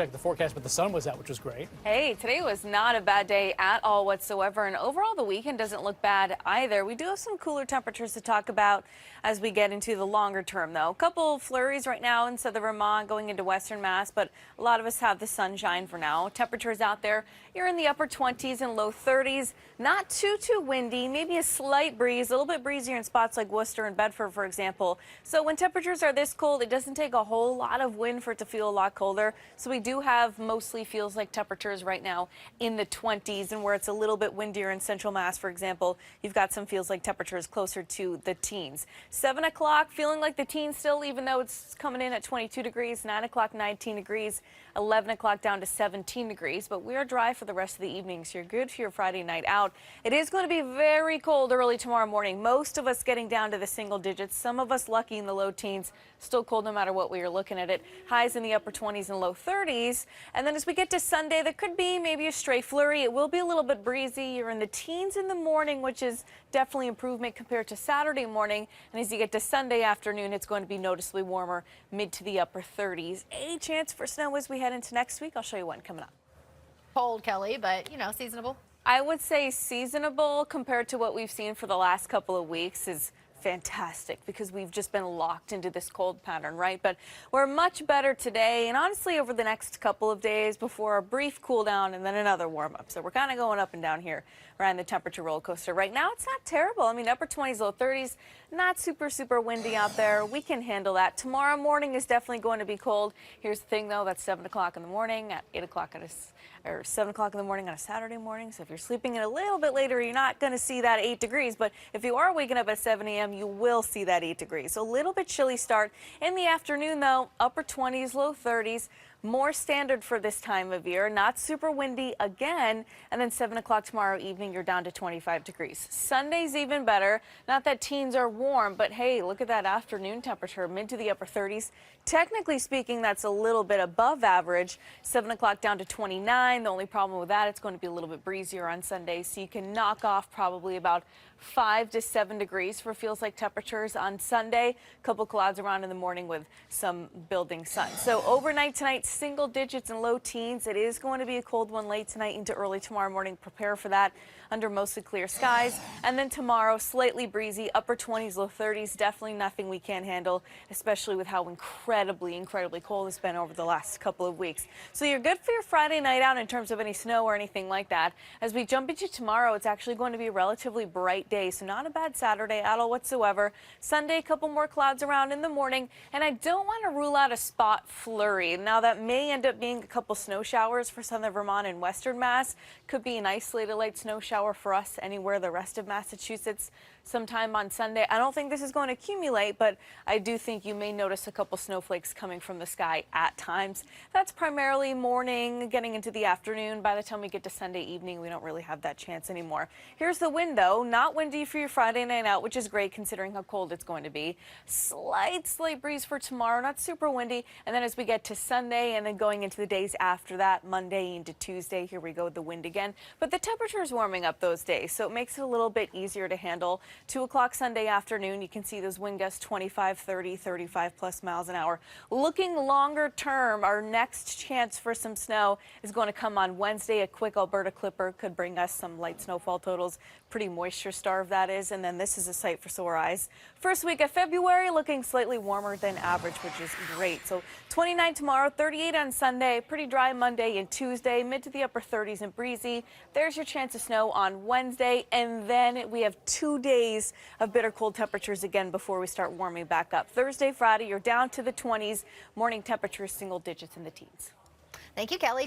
Check the forecast, but the sun was out, which was great. Hey, today was not a bad day at all whatsoever, and overall the weekend doesn't look bad either. We do have some cooler temperatures to talk about as we get into the longer term, though. A couple flurries right now in southern Vermont going into western Mass, but a lot of us have the sunshine for now. Temperatures out there, you're in the upper 20s and low 30s. Not too windy, maybe a slight breeze, a little bit breezier in spots like Worcester and Bedford, for example. So when temperatures are this cold, it doesn't take a whole lot of wind for it to feel a lot colder. So we do have mostly feels like temperatures right now in the 20s, and where it's a little bit windier in central Mass, for example, you've got some feels like temperatures closer to the teens. 7 o'clock feeling like the teens still, even though it's coming in at 22 degrees, 9 o'clock 19 degrees, 11 o'clock down to 17 degrees, but we are dry for the rest of the evening, so you're good for your Friday night out. It is going to be very cold early tomorrow morning. Most of us getting down to the single digits, some of us lucky in the low teens. Still cold no matter what way you're looking at it. Highs in the upper 20s and low 30s. And then as we get to Sunday, there could be maybe a stray flurry. It will be a little bit breezy. You're in the teens in the morning, which is definitely improvement compared to Saturday morning. And as you get to Sunday afternoon, it's going to be noticeably warmer, mid to the upper 30s. A chance for snow as we head into next week. I'll show you one coming up. Cold, Kelly, but, you know, seasonable. I would say seasonable compared to what we've seen for the last couple of weeks is fantastic, because we've just been locked into this cold pattern, right? But we're much better today, and honestly over the next couple of days before a brief cool down and then another warm up. So we're kind of going up and down here around the temperature roller coaster. Right now it's not terrible. I mean, upper 20s, low 30s, not super windy out there. We can handle that. Tomorrow morning is definitely going to be cold. Here's the thing though, that's 7 o'clock in the morning, at 8 o'clock or 7 o'clock in the morning on a Saturday morning. So if you're sleeping in a little bit later, you're not going to see that 8 degrees. But if you are waking up at 7 a.m., you will see that 8 degrees. So a little bit chilly start. In the afternoon, though, upper 20s, low 30s. More standard for this time of year, not super windy again, and then 7 o'clock tomorrow evening, you're down to 25 degrees. Sunday's even better. Not that teens are warm, but hey, look at that afternoon temperature, mid to the upper 30s. Technically speaking, that's a little bit above average. 7 o'clock down to 29. The only problem with that, it's going to be a little bit breezier on Sunday, so you can knock off probably about 5 to 7 degrees for feels like temperatures on Sunday. A couple clouds around in the morning with some building sun. So overnight tonight, single digits and low teens. It is going to be a cold one late tonight into early tomorrow morning. Prepare for that under mostly clear skies. And then tomorrow, slightly breezy, upper 20s, low 30s. Definitely nothing we can't handle, especially with how incredibly cold it's been over the last couple of weeks. So you're good for your Friday night out in terms of any snow or anything like that. As we jump into tomorrow, it's actually going to be a relatively bright day, so not a bad Saturday at all whatsoever. Sunday, a couple more clouds around in the morning, and I don't want to rule out a spot flurry. Now, that may end up being a couple snow showers for southern Vermont and western Mass. Could be an isolated light snow shower for us anywhere the rest of Massachusetts sometime on Sunday. I don't think this is going to accumulate, but I do think you may notice a couple snowflakes coming from the sky at times. That's primarily morning, getting into the afternoon. By the time we get to Sunday evening, we don't really have that chance anymore. Here's the wind, though. Not windy for your Friday night out, which is great considering how cold it's going to be. Slight breeze for tomorrow, not super windy. And then as we get to Sunday and then going into the days after that, Monday into Tuesday, here we go with the wind again. But the temperature is warming up those days, so it makes it a little bit easier to handle. 2 o'clock Sunday afternoon, you can see those wind gusts 25, 30, 35 plus miles an hour. Looking longer term, our next chance for some snow is going to come on Wednesday. A quick Alberta clipper could bring us some light snowfall totals. Pretty moisture starved, that is. And then this is a sight for sore eyes. First week of February looking slightly warmer than average, which is great. So 29 tomorrow, 38 on Sunday, pretty dry Monday and Tuesday, mid to the upper 30s and breezy. There's your chance of snow on Wednesday, and then we have 2 days of bitter cold temperatures again before we start warming back up. Thursday, Friday, you're down to the 20s. Morning temperatures single digits in the teens. Thank you, Kelly.